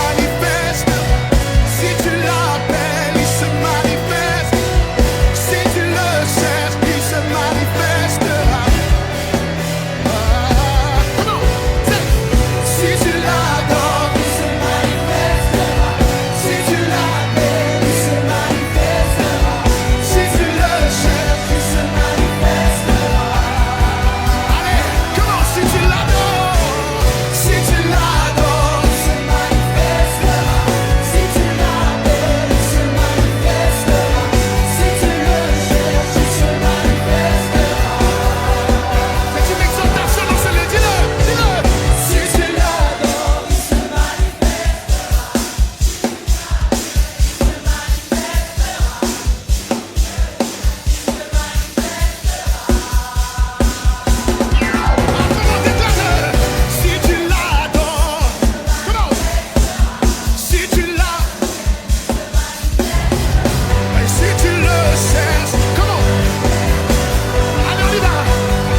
manifeste. Si tu l'appelles, il se manifeste. Si tu le cherches, il se manifestera. Come on, say. Si tu l'adores, il se manifestera. Si tu l'appelles, il se manifestera. Si tu le cherches, il se manifestera. Allez, come on, si tu l'adores, si tu l'adores, il se manifestera. Si tu l'appelles, il se manifestera. Si tu le cherches, il se manifestera. C'est une exaltation dans ce lieu, dis-le, dis-le. Si tu l'adores, il se si tu l'adores, come on. Si tu l'as, et si tu le cherches, come on. Allez, on y va.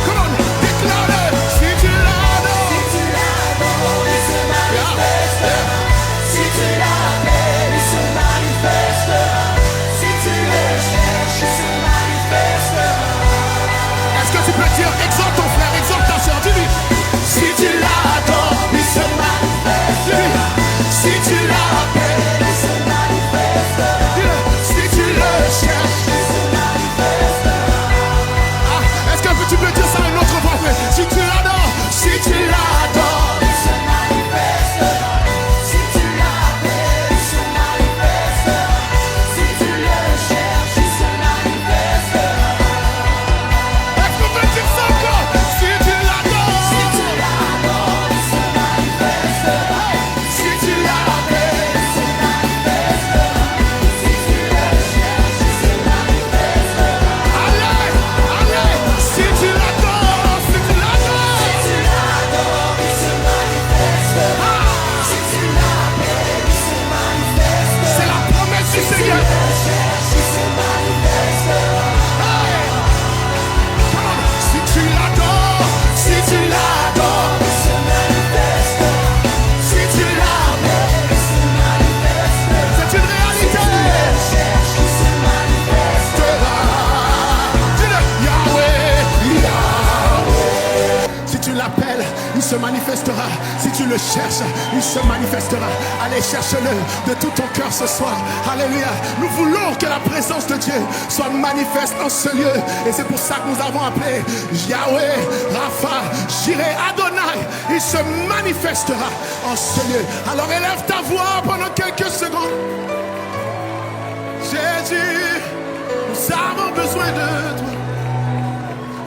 Come on, déclare-le. Si tu l'adores, il se manifestera. Si tu l'appelles, il se manifestera. Si tu le cherches, il se manifestera. Est-ce que tu peux dire, exhorte ton frère, exhorte ta soeur, dis-lui. Si tu l'adores, il se manifestera. Si tu l'appelles, il se manifestera. Dis-le. Si tu le cherches, il se manifestera. Ah, est-ce que tu peux dire ça une autre fois, frère? Si tu l'adores, si tu l'adores, il se manifestera. Si tu l'appelles, il se manifestera. Si tu le cherches, il se manifestera. Est-ce qu'on peut dire ça encore? Si tu l'adores, il se manifestera. Si tu l'appelles, il se manifestera. Si tu le cherches, il se manifestera. Allez, allez, si tu l'adores, si tu l'adores, si tu l'adores, il se manifestera. Si tu l'appelles, il se manifestera. C'est la promesse du Seigneur. Si tu le cherches, il se manifestera. Hey, come on. Si tu l'adores, si tu l'adores, il se manifestera. Si tu l'appelles, il se manifestera. C'est une réalité. Si tu le cherches, il se manifestera. Dis-le, Yahweh, Yahweh. Si tu l'appelles, il se manifestera. Si tu le cherches, il se manifestera. Allez, cherche-le de tout ton cœur ce soir. Alléluia. Nous voulons que la présence de Dieu soit manifeste en ce lieu. Et c'est pour ça que nous avons appelé Yahweh, Rapha, Jireh, Adonai. Il se manifestera en ce lieu. Alors élève ta voix pendant quelques secondes. Jésus, nous avons besoin de toi.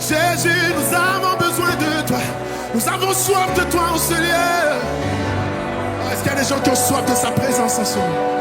Jésus, nous avons besoin de toi. Nous avons soif de toi en ce lieu. Est-ce qu'il y a des gens qui ont soif de sa présence en ce lieu?